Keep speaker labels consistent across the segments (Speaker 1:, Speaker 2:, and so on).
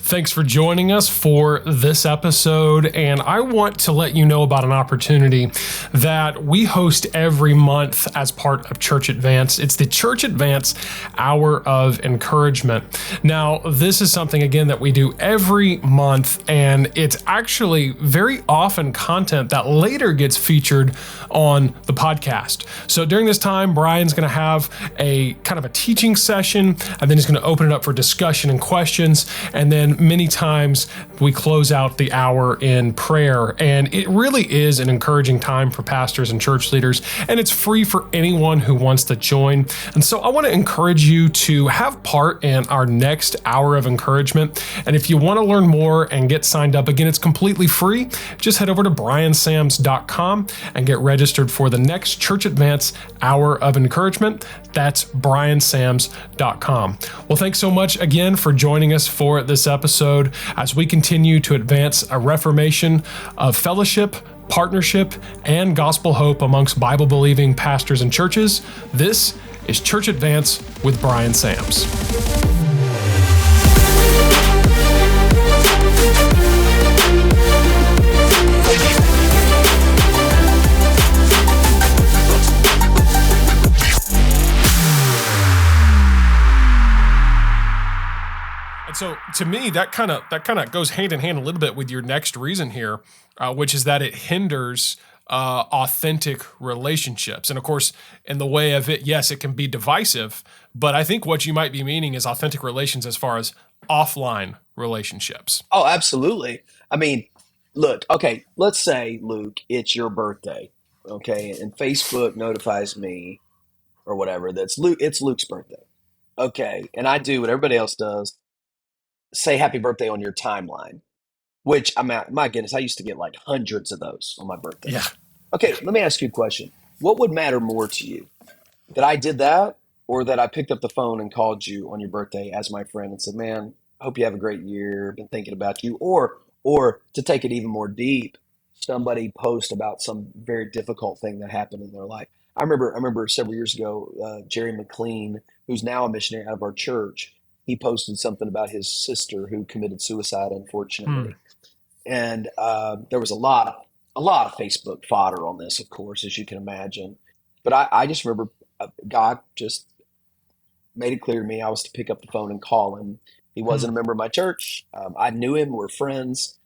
Speaker 1: Thanks for joining us for this episode, and I want to let you know about an opportunity that we host every month as part of Church Advance. It's the Church Advance Hour of Encouragement. Now, this is something, again, that we do every month, and it's actually very often content that later gets featured on the podcast. So during this time, Brian's going to have a kind of a teaching session, and then he's going to open it up for discussion and questions, and then many times we close out the hour in prayer. And it really is an encouraging time for pastors and church leaders, and it's free for anyone who wants to join. And so I want to encourage you to have part in our next hour of encouragement. And if you want to learn more and get signed up, again, it's completely free. Just head over to briansams.com and get registered for the next Church Advance Hour of Encouragement. That's briansams.com. Well, thanks so much again for joining us for this episode as we continue to advance a reformation of fellowship, partnership, and gospel hope amongst Bible-believing pastors and churches. This is Church Advance with Brian Sams. So to me, that kind of goes hand in hand a little bit with your next reason here, which is that it hinders authentic relationships. And of course, in the way of it, yes, it can be divisive, but I think what you might be meaning is authentic relations as far as offline relationships.
Speaker 2: Oh, absolutely. I mean, look, okay, let's say, Luke, it's your birthday, okay, and Facebook notifies me or whatever it's Luke's birthday. Okay, and I do what everybody else does, say happy birthday on your timeline, which my goodness, I used to get like hundreds of those on my birthday.
Speaker 1: Yeah.
Speaker 2: Okay, let me ask you a question. What would matter more to you? That I did that, or that I picked up the phone and called you on your birthday as my friend and said, man, hope you have a great year, been thinking about you, or to take it even more deep, somebody post about some very difficult thing that happened in their life. I remember several years ago, Jerry McLean, who's now a missionary out of our church, he posted something about his sister who committed suicide, unfortunately. And there was a lot of Facebook fodder on this, of course, as you can imagine. But I just remember God just made it clear to me I was to pick up the phone and call him. He wasn't a member of my church. I knew him. We're friends.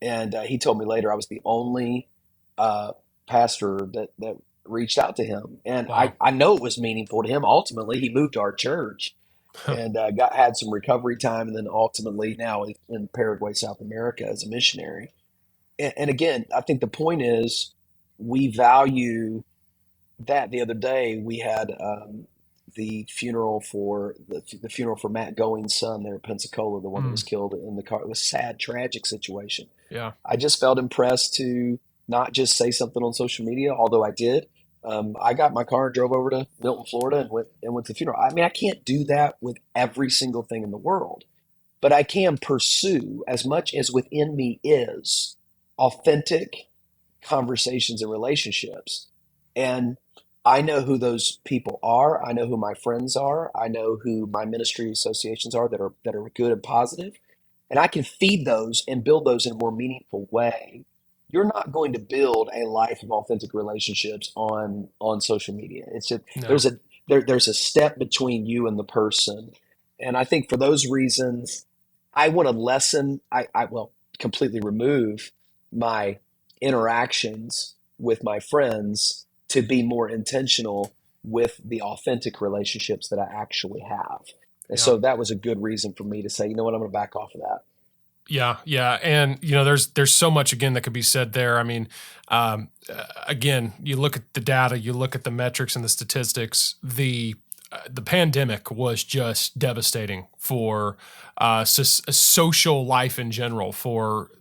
Speaker 2: And he told me later I was the only pastor that reached out to him. And
Speaker 1: Wow.
Speaker 2: I know it was meaningful to him. Ultimately, he moved to our church and had some recovery time, and then ultimately now in Paraguay, South America, as a missionary. And again, I think the point is we value that. The other day we had the funeral for Matt Going's son there at Pensacola, the one that was killed in the car. It was a sad, tragic situation.
Speaker 1: Yeah.
Speaker 2: I just felt impressed to not just say something on social media, although I did. I got my car and drove over to Milton, Florida, and went to the funeral. I mean, I can't do that with every single thing in the world, but I can pursue, as much as within me is, authentic conversations and relationships. And I know who those people are. I know who my friends are. I know who my ministry associations are that are good and positive. And I can feed those and build those in a more meaningful way. You're not going to build a life of authentic relationships on social media. It's just
Speaker 1: No.
Speaker 2: there's a step between you and the person. And I think for those reasons, I want to lessen, I will completely remove my interactions with my friends to be more intentional with the authentic relationships that I actually have. And
Speaker 1: Yeah.
Speaker 2: so that was a good reason for me to say, you know what, I'm going to back off of that.
Speaker 1: Yeah, and there's so much again that could be said there. I mean, again, you look at the data, you look at the metrics and the statistics. The pandemic was just devastating for social life in general, for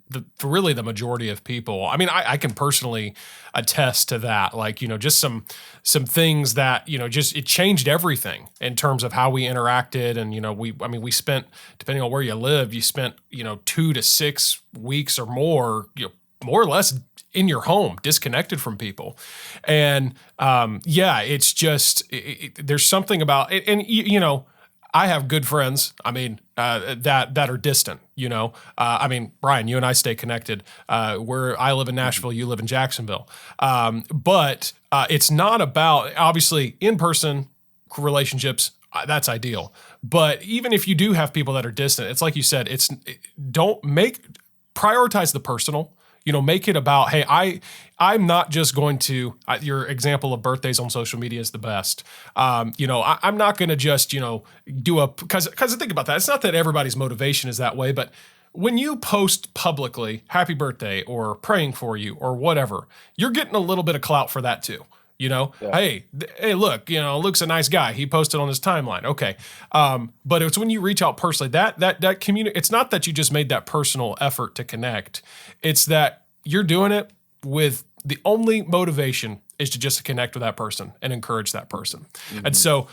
Speaker 1: really the majority of people. I mean, I can personally attest to that. Like, just some things that, just it changed everything in terms of how we interacted. And, we spent, depending on where you live, you spent, 2 to 6 weeks or more, more or less in your home, disconnected from people. And it's just, there's something about it. And, I have good friends. I mean, that are distant. I mean, Brian, you and I stay connected. Where I live in
Speaker 2: Mhm.
Speaker 1: Nashville, you live in Jacksonville. But it's not about obviously in person relationships. That's ideal. But even if you do have people that are distant, it's like you said. Don't make prioritize the personal. Make it about, hey, I'm not just going to, your example of birthdays on social media is the best. I'm not going to just, do because think about that. It's not that everybody's motivation is that way, but when you post publicly happy birthday or praying for you or whatever, you're getting a little bit of clout for that too.
Speaker 2: Yeah.
Speaker 1: Hey, look, Luke's a nice guy. He posted on his timeline. Okay. But it's when you reach out personally that community, it's not that you just made that personal effort to connect. It's that you're doing it with the only motivation is to just connect with that person and encourage that person. And
Speaker 2: Hmm.
Speaker 1: so,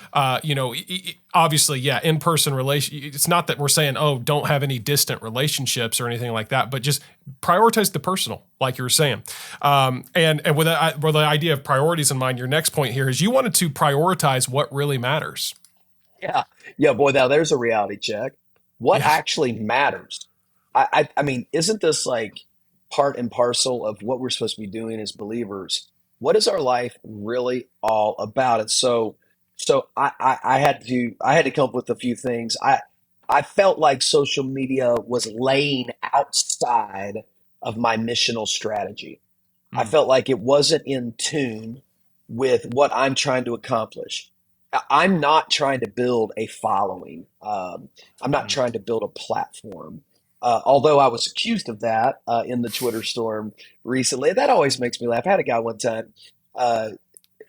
Speaker 1: obviously, yeah, in-person relation. It's not that we're saying, oh, don't have any distant relationships or anything like that, but just prioritize the personal, like you were saying. And with the idea of priorities in mind, your next point here is you wanted to prioritize what really matters.
Speaker 2: Yeah. Yeah, boy, now there's a reality check. What
Speaker 1: Yeah.
Speaker 2: actually matters? I mean, isn't this like part and parcel of what we're supposed to be doing as believers? What is our life really all about? It I had to come up with a few things. I felt like social media was laying outside of my missional strategy. I
Speaker 1: Mm,
Speaker 2: felt like it wasn't in tune with what I'm trying to accomplish. I'm not trying to build a following. I'm not
Speaker 1: mm,
Speaker 2: trying to build a platform. Although I was accused of that in the Twitter storm recently, that always makes me laugh. I had a guy one time, uh,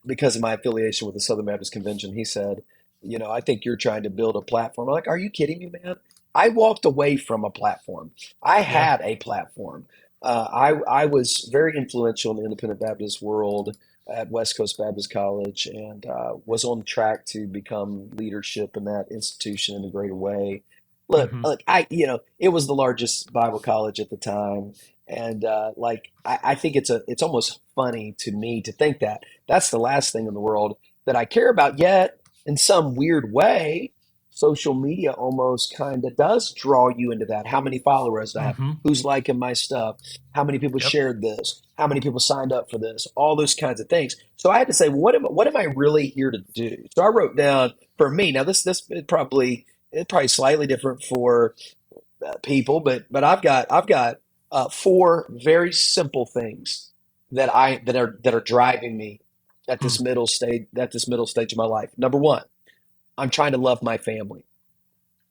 Speaker 2: because of my affiliation with the Southern Baptist Convention, he said, I think you're trying to build a platform. I'm like, are you kidding me, man? I walked away from a platform. I
Speaker 1: yeah.
Speaker 2: had a platform. I was very influential in the independent Baptist world at West Coast Baptist College and was on track to become leadership in that institution in a greater way.
Speaker 1: Hmm.
Speaker 2: Look, it was the largest Bible college at the time. And I think it's almost funny to me to think that that's the last thing in the world that I care about. Yet, in some weird way, social media almost kind of does draw you into that. How many followers I have?
Speaker 1: Hmm.
Speaker 2: Who's liking my stuff? How many people
Speaker 1: Yep.
Speaker 2: shared this? How many people signed up for this? All those kinds of things. So I had to say, what am I really here to do? So I wrote down for me. Now this it's probably slightly different for people, but I've got four very simple things that are driving me
Speaker 1: Mm,
Speaker 2: at this middle stage of my life. Number one, I'm trying to love my family.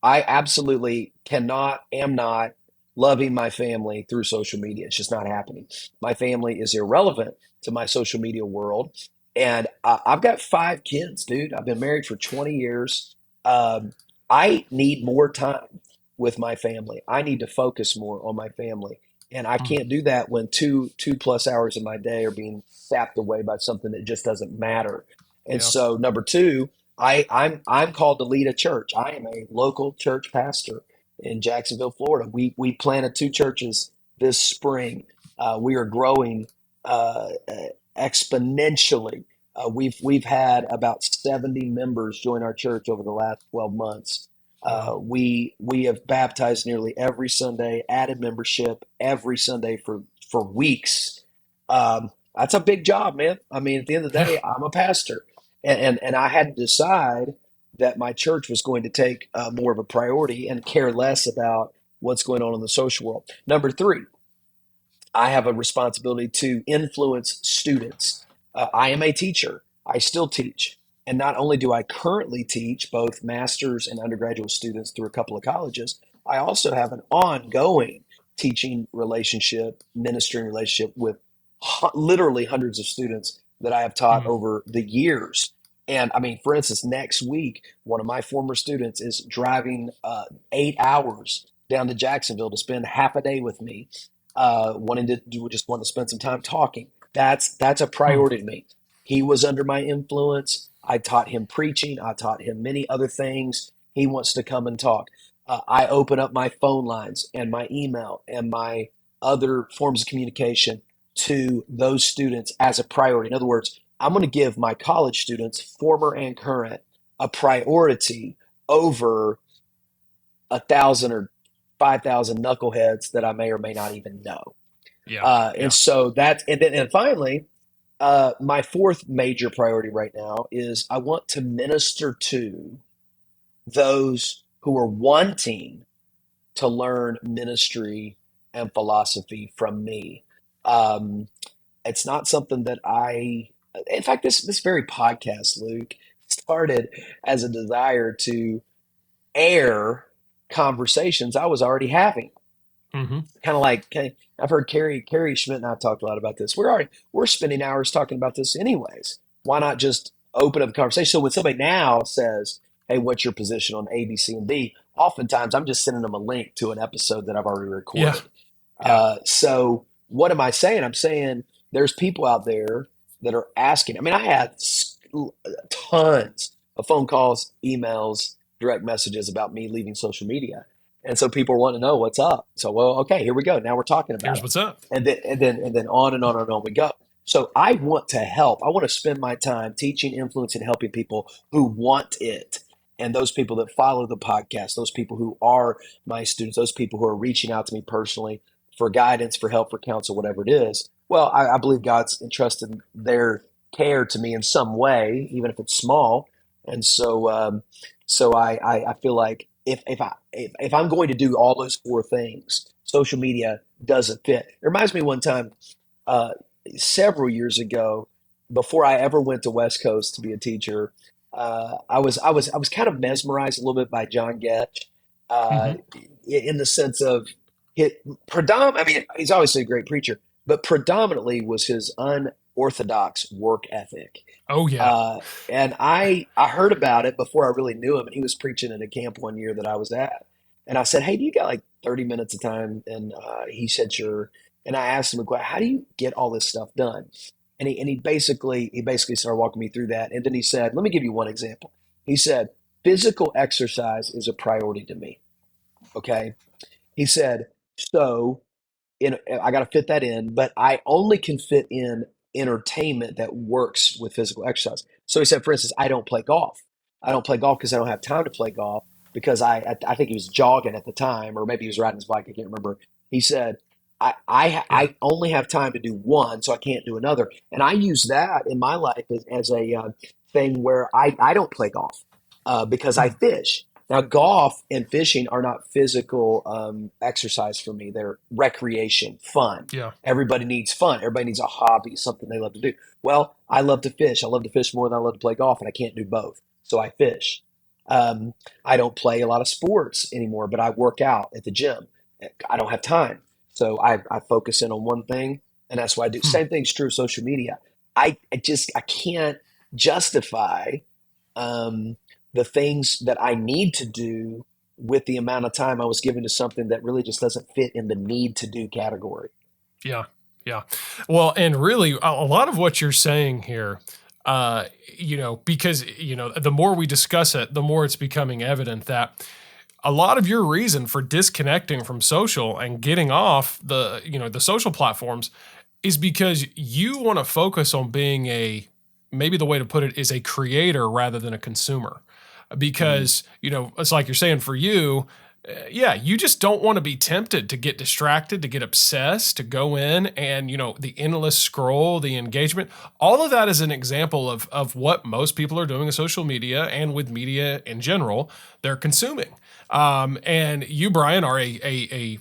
Speaker 2: I absolutely am not loving my family through social media. It's just not happening. My family is irrelevant to my social media world. And I've got five kids, dude. I've been married for 20 years. Um, I need more time with my family. I need to focus more on my family. And I
Speaker 1: mm,
Speaker 2: can't do that when two plus hours of my day are being sapped away by something that just doesn't matter. And
Speaker 1: yeah.
Speaker 2: so, number two, I'm called to lead a church. I am a local church pastor in Jacksonville, Florida. We planted two churches this spring. We are growing exponentially. We've had about 70 members join our church over the last 12 months.
Speaker 1: Wow.
Speaker 2: We have baptized nearly every Sunday, added membership every Sunday for weeks. That's a big job, man. I mean, at the end of the
Speaker 1: Yeah.
Speaker 2: day, I'm a pastor, and I had to decide that my church was going to take more of a priority and care less about what's going on in the social world. Number three, I have a responsibility to influence students. I am a teacher. I still teach. And not only do I currently teach both master's and undergraduate students through a couple of colleges, I also have an ongoing teaching relationship, ministering relationship with literally hundreds of students that I have taught
Speaker 1: Mm,
Speaker 2: over the years. And I mean, for instance, next week, one of my former students is driving 8 hours down to Jacksonville to spend half a day with me, wanting to just want to spend some time talking. That's a
Speaker 1: mm,
Speaker 2: priority to me. He was under my influence. I taught him preaching. I taught him many other things. He wants to come and talk. I open up my phone lines and my email and my other forms of communication to those students as a priority. In other words, I'm going to give my college students, former and current, a priority over 1,000 or 5,000 knuckleheads that I may or may not even know.
Speaker 1: Yeah.
Speaker 2: And
Speaker 1: Yeah.
Speaker 2: so and finally, my fourth major priority right now is I want to minister to those who are wanting to learn ministry and philosophy from me. Um, it's not something that in fact, this very podcast, Luke, started as a desire to air conversations I was already having.
Speaker 1: Mm-hmm.
Speaker 2: Kind of like, okay, I've heard Carrie Schmidt and I talked a lot about this. We're spending hours talking about this anyways. Why not just open up the conversation? So when somebody now says, "Hey, what's your position on A, B, C, and D?" Oftentimes I'm just sending them a link to an episode that I've already
Speaker 1: Yeah.
Speaker 2: recorded.
Speaker 1: Yeah.
Speaker 2: So what am I saying? I'm saying there's people out there that are asking. I mean, I had tons of phone calls, emails, direct messages about me leaving social media. And so people want to know what's up. So, well, okay, here we go. Now we're talking about
Speaker 1: Here's
Speaker 2: it.
Speaker 1: what's up.
Speaker 2: And then on and on and on we go. So I want to help. I want to spend my time teaching, influencing, helping people who want it. And those people that follow the podcast, those people who are my students, those people who are reaching out to me personally for guidance, for help, for counsel, whatever it is. Well, I believe God's entrusted their care to me in some way, even if it's small. And so I feel like if I'm going to do all those four things, social media doesn't fit. It reminds me one time, uh, several years ago, before I ever went to West Coast to be a teacher, I was kind of mesmerized a little bit by John Getch, uh,
Speaker 1: Mm-hmm.
Speaker 2: in the sense of it I mean, he's obviously a great preacher, but predominantly was his unorthodox work ethic.
Speaker 1: Oh yeah.
Speaker 2: And I heard about it before I really knew him, and he was preaching at a camp one year that I was at. And I said, "Hey, do you got like 30 minutes of time?" And he said, "Sure." And I asked him a question, "How do you get all this stuff done?" And he basically started walking me through that. And then he said, "Let me give you one example." He said, "Physical exercise is a priority to me." Okay. He said, "So I got to fit that in, but I only can fit in entertainment that works with physical exercise." So he said, for instance, I don't play golf. I don't play golf because I don't have time to play golf because I think he was jogging at the time, or maybe he was riding his bike. I can't remember. He said,
Speaker 1: Yeah.
Speaker 2: I only have time to do one, so I can't do another. And I use that in my life as a thing where I don't play golf because I
Speaker 1: Hmm.
Speaker 2: fish. Now, golf and fishing are not physical exercise for me. They're recreation, fun.
Speaker 1: Yeah.
Speaker 2: Everybody needs fun. Everybody needs a hobby, something they love to do. Well, I love to fish. I love to fish more than I love to play golf, and I can't do both. So I fish. Um, I don't play a lot of sports anymore, but I work out at the gym. I don't have time. So I focus in on one thing, and that's what I do.
Speaker 1: Hmm.
Speaker 2: Same thing's true of social media. I can't justify um, the things that I need to do with the amount of time I was given to something that really just doesn't fit in the need to do category.
Speaker 1: Yeah. Yeah. Well, and really, a lot of what you're saying here, because, the more we discuss it, the more it's becoming evident that a lot of your reason for disconnecting from social and getting off the social platforms is because you want to focus on being maybe the way to put it is a creator rather than a consumer.
Speaker 2: Mhm.
Speaker 1: Because, it's like you're saying for you, yeah, you just don't want to be tempted to get distracted, to get obsessed, to go in and, the endless scroll, the engagement. All of that is an example of what most people are doing in social media and with media in general. They're consuming. And you, Brian, are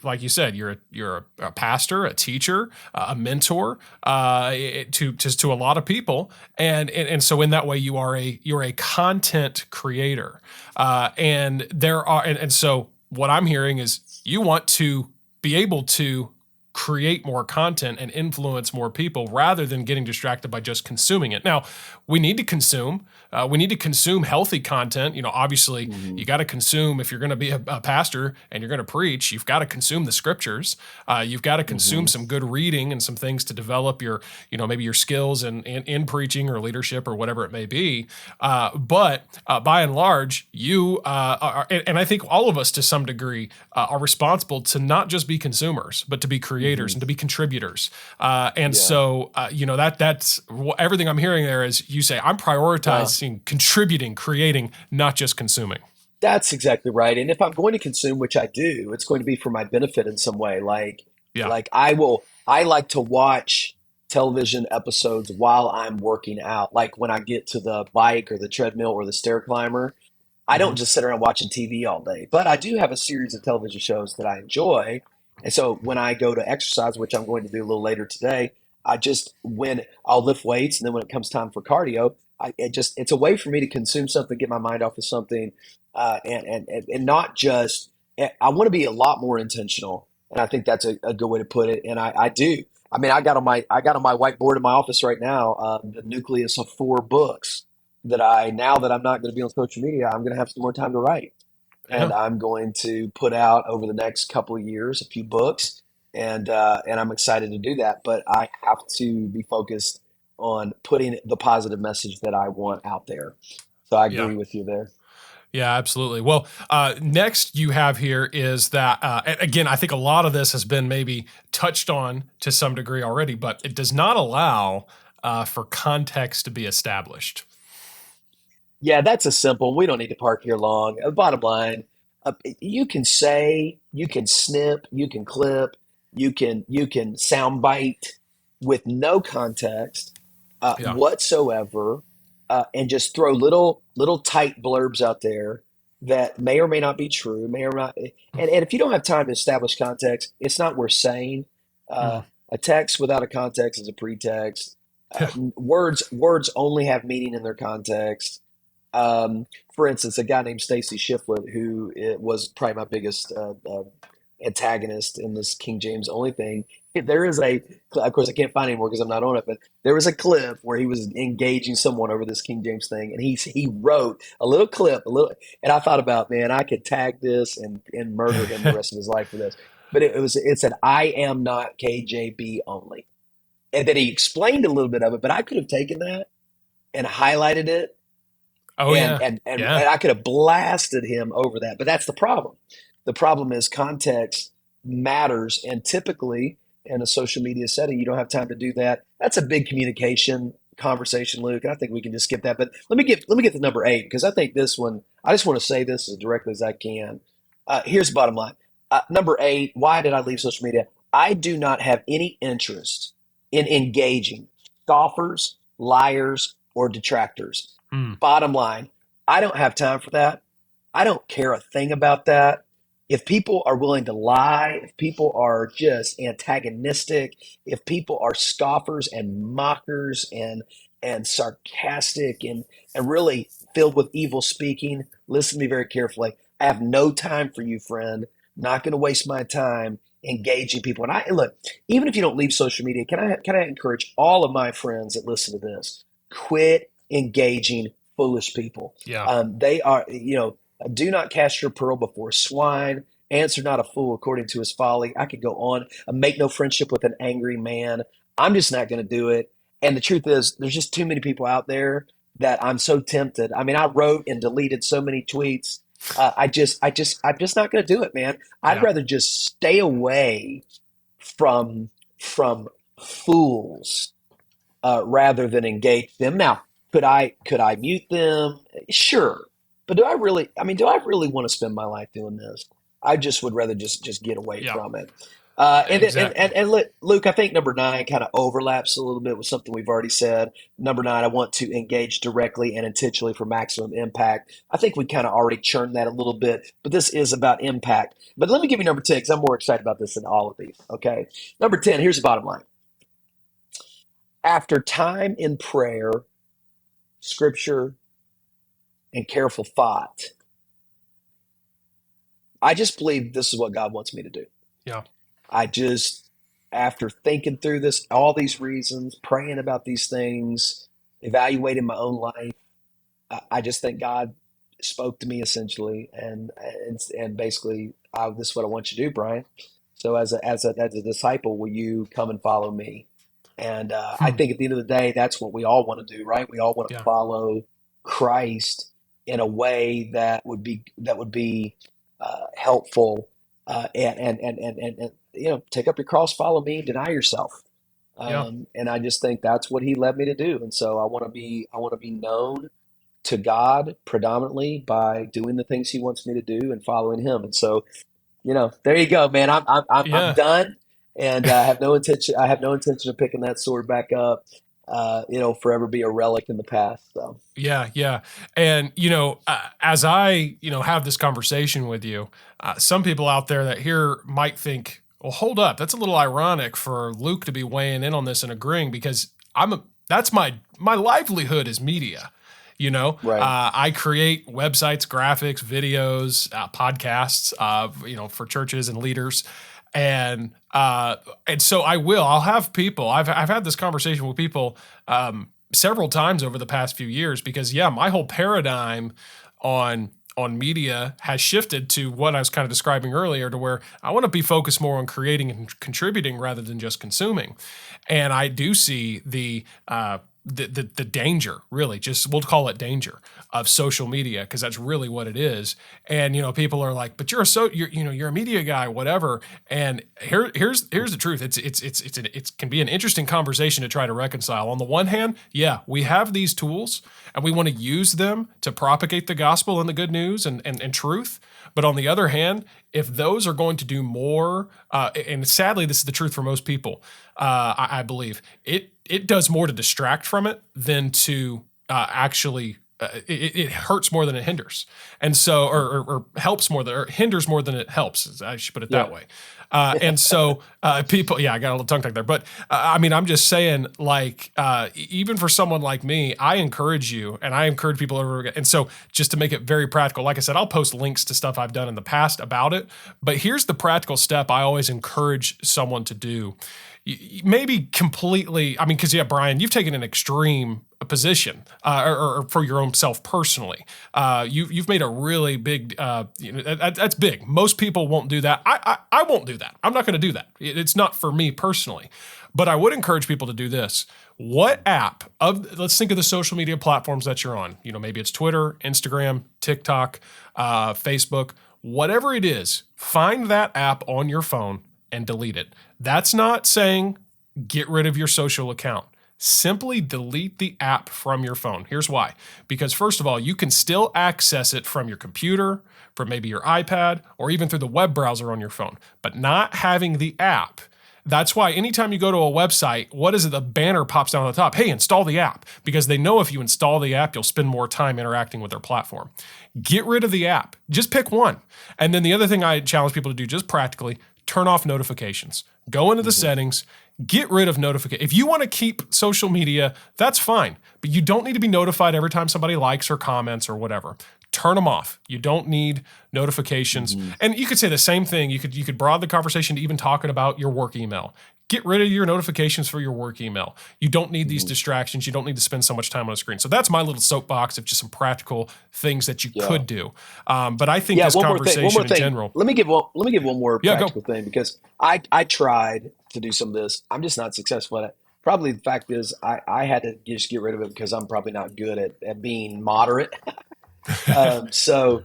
Speaker 1: like you said, you're a pastor, a teacher, a mentor, to a lot of people, and so in that way you're a content creator, and there are and so what I'm hearing is you want to be able to create more content and influence more people rather than getting distracted by just consuming it. Now, we need to consume. We need to consume healthy content. Obviously, you
Speaker 2: Mhm.
Speaker 1: got to consume if you're going to be a pastor and you're going to preach. You've got to consume the scriptures. You've got to consume
Speaker 2: Mhm.
Speaker 1: some good reading and some things to develop your, maybe your skills in preaching or leadership or whatever it may be. But by and large, you and I think all of us to some degree are responsible to not just be consumers, but to be creators
Speaker 2: Mhm.
Speaker 1: and to be contributors. And
Speaker 2: Yeah.
Speaker 1: so, that's everything I'm hearing there is you say, I'm
Speaker 2: Uh,
Speaker 1: prioritizing contributing, creating, not just consuming.
Speaker 2: That's exactly right. And if I'm going to consume, which I do, it's going to be for my benefit in some way.
Speaker 1: Yeah.
Speaker 2: I like to watch television episodes while I'm working out. Like when I get to the bike or the treadmill or the stair climber, I don't
Speaker 1: Hmm.
Speaker 2: just sit around watching TV all day, but I do have a series of television shows that I enjoy. And so when I go to exercise, which I'm going to do a little later today, when I'll lift weights, and then when it comes time for cardio, it's a way for me to consume something, get my mind off of something, and not just. I want to be a lot more intentional, and I think that's a good way to put it. And I do. I mean, I got on my whiteboard in my office right now the nucleus of 4 books that now that I'm not going to be on social media, I'm going to have some more time to write. And
Speaker 1: Yeah.
Speaker 2: I'm going to put out over the next couple of years a few books, and I'm excited to do that. But I have to be focused on putting the positive message that I want out there. So I
Speaker 1: Yeah.
Speaker 2: agree with you there.
Speaker 1: Yeah, absolutely. Well, next you have here is that, again, I think a lot of this has been maybe touched on to some degree already, but it does not allow for context to be established.
Speaker 2: Yeah, that's a simple. We don't need to park here long. Bottom line, you can say, you can snip, you can clip, you can sound bite with no context
Speaker 1: Yeah.
Speaker 2: whatsoever, and just throw little tight blurbs out there that may or may not be true, may or not. And if you don't have time to establish context, it's not worth saying.
Speaker 1: Mm.
Speaker 2: A text without a context is a pretext.
Speaker 1: Yeah.
Speaker 2: Words only have meaning in their context. um, for instance, a guy named Stacy Shiflett, who was probably my biggest antagonist in this King James only thing. There is of course, I can't find it anymore because I'm not on it, but there was a clip where he was engaging someone over this King James thing, and he wrote a little clip, and I thought about, man, I could tag this and murder him the rest of his life for this. But it said, "I am not KJB only," and then he explained a little bit of it, but I could have taken that and highlighted it
Speaker 1: Oh
Speaker 2: and
Speaker 1: yeah.
Speaker 2: and and,
Speaker 1: Yeah.
Speaker 2: and I could have blasted him over that. But that's the problem. The problem is context matters, and typically in a social media setting, you don't have time to do that. That's a big communication conversation, Luke. And I think we can just skip that. But let me get to number 8 because I think this one. I just want to say this as directly as I can. Here's the bottom line. Number 8. Why did I leave social media? I do not have any interest in engaging scoffers, liars, or detractors.
Speaker 1: Mm.
Speaker 2: Bottom line, I don't have time for that. I don't care a thing about that. If people are willing to lie, if people are just antagonistic, if people are scoffers and mockers and sarcastic and really filled with evil speaking, listen to me very carefully. I have no time for you, friend. Not going to waste my time engaging people. And look, even if you don't leave social media, can I encourage all of my friends that listen to this? Quit engaging foolish people.
Speaker 1: Yeah.
Speaker 2: They are, do not cast your pearl before swine. Answer not a fool according to his folly. I could go on. Make no friendship with an angry man. I'm just not going to do it. And the truth is, there's just too many people out there that I'm so tempted. I mean, I wrote and deleted so many tweets. I'm just not going to do it, man. I'd
Speaker 1: Yeah.
Speaker 2: rather just stay away from fools rather than engage them. Now, could I mute them? Sure, but do I really? I mean, do I really want to spend my life doing this? I just would rather just get away
Speaker 1: Yeah.
Speaker 2: from it.
Speaker 1: Exactly.
Speaker 2: Luke, I think number 9 kind of overlaps a little bit with something we've already said. Number 9, I want to engage directly and intentionally for maximum impact. I think we kind of already churned that a little bit, but this is about impact. But let me give you number 10 because I'm more excited about this than all of these. Okay, number 10. Here's the bottom line. After time in prayer, scripture, and careful thought, I just believe this is what God wants me to do.
Speaker 1: Yeah.
Speaker 2: I just, after thinking through this, all these reasons, praying about these things, evaluating my own life, I just think God spoke to me essentially, and basically, this is what I want you to do, Brian. So as a disciple, will you come and follow me? And I
Speaker 1: Hmm.
Speaker 2: think at the end of the day, that's what we all want to do, right? We all want to
Speaker 1: Yeah.
Speaker 2: follow Christ in a way that would be helpful, and take up your cross, follow me, deny yourself.
Speaker 1: Yeah.
Speaker 2: And I just think that's what He led me to do. And so I want to be known to God predominantly by doing the things He wants me to do and following Him. And so, there you go, man. I'm
Speaker 1: Yeah.
Speaker 2: done, and I have no intention. I have no intention of picking that sword back up. It'll forever be a relic in the past. So.
Speaker 1: Yeah, yeah. And, as I, have this conversation with you, some people out there that here might think, well, hold up, that's a little ironic for Luke to be weighing in on this and agreeing because that's my livelihood is media.
Speaker 2: Right.
Speaker 1: I create websites, graphics, videos, podcasts, for churches and leaders. And so I'll have people, I've had this conversation with people, several times over the past few years because my whole paradigm on media has shifted to what I was kind of describing earlier, to where I want to be focused more on creating and contributing rather than just consuming. And I do see the danger, really, just we'll call it danger, of social media, because that's really what it is. And people are like, but you're a media guy, whatever. And here's the truth. It can be an interesting conversation to try to reconcile. On the one hand, we have these tools and we want to use them to propagate the gospel and the good news and truth. But on the other hand, if those are going to do more, and sadly, this is the truth for most people, I believe, it does more to distract from it than to actually, it hurts more than it hinders. And so, or helps more or hinders more than it helps. I should put it that way. And so people, I got a little tongue tied there, but I'm just saying, like, even for someone like me, I encourage you and I encourage people over again. And so just to make it very practical, like I said, I'll post links to stuff I've done in the past about it, but here's the practical step I always encourage someone to do. Maybe completely, because Brian, you've taken an extreme position, or for your own self personally. You've made a really big, that's big. Most people won't do that. I won't do that. I'm not going to do that. It's not for me personally, but I would encourage people to do this. What app let's think of the social media platforms that you're on. Maybe it's Twitter, Instagram, TikTok, Facebook, whatever it is, find that app on your phone and delete it. That's not saying get rid of your social account. Simply delete the app from your phone. Here's why. Because first of all, you can still access it from your computer, from maybe your iPad, or even through the web browser on your phone. But not having the app, that's why anytime you go to a website, what is it? The banner pops down on the top. Hey, install the app. Because they know if you install the app, you'll spend more time interacting with their platform. Get rid of the app. Just pick one. And then the other thing I challenge people to do, just practically, turn off notifications. Go into the settings, get rid of notifications. If you want to keep social media, that's fine, but you don't need to be notified every time somebody likes or comments or whatever. Turn them off. You don't need notifications. And you could say the same thing. You could broaden the conversation to even talking about your work email. Get rid of your notifications for your work email. You don't need these distractions. You don't need to spend so much time on a screen. So that's my little soapbox of just some practical things that you could do. But I think this conversation in general.
Speaker 2: Let me give one more practical thing, because I tried to do some of this. I'm just not successful at it. Probably the fact is I had to just get rid of it because I'm probably not good at being moderate. So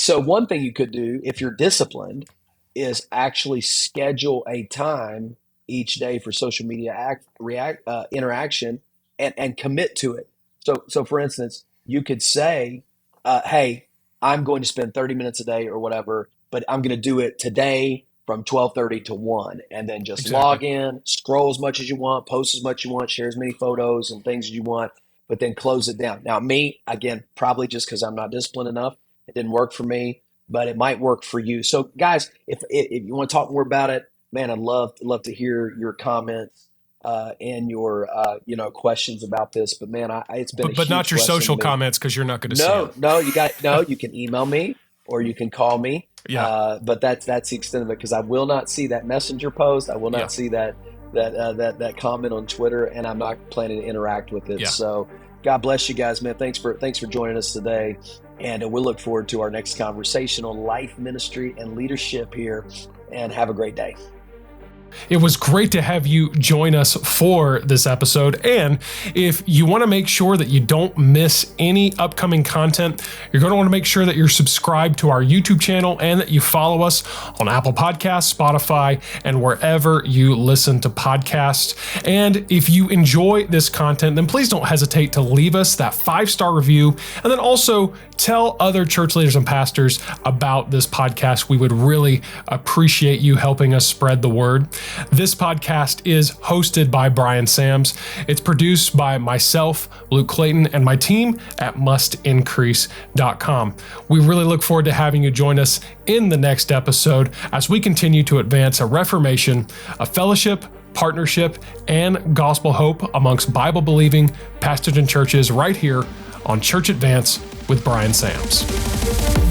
Speaker 2: one thing you could do if you're disciplined is actually schedule a time each day for social media interaction and commit to it. So for instance, you could say, hey, I'm going to spend 30 minutes a day or whatever, but I'm going to do it today from 12:30 to 1, and then just log in, scroll as much as you want, post as much as you want, share as many photos and things as you want, but then close it down. Now, me, again, probably just because I'm not disciplined enough, it didn't work for me, but it might work for you. So guys, if you want to talk more about it, man, I'd love to hear your comments and your questions about this. But man, it's been
Speaker 1: but not your social comments, because you're not going to see them.
Speaker 2: You can email me or you can call me. Yeah. But that's the extent of it, because I will not see that messenger post. I will not see that comment on Twitter, and I'm not planning to interact with it. Yeah. So God bless you guys, man. Thanks for joining us today. And we'll look forward to our next conversation on life, ministry, and leadership here. And have a great day.
Speaker 1: It was great to have you join us for this episode. And if you want to make sure that you don't miss any upcoming content, you're going to want to make sure that you're subscribed to our YouTube channel and that you follow us on Apple Podcasts, Spotify, and wherever you listen to podcasts. And if you enjoy this content, then please don't hesitate to leave us that 5-star review, and then also tell other church leaders and pastors about this podcast. We would really appreciate you helping us spread the word. This podcast is hosted by Brian Sams. It's produced by myself, Luke Clayton, and my team at mustincrease.com. We really look forward to having you join us in the next episode as we continue to advance a reformation, a fellowship, partnership, and gospel hope amongst Bible-believing pastors and churches right here on Church Advance with Brian Sams.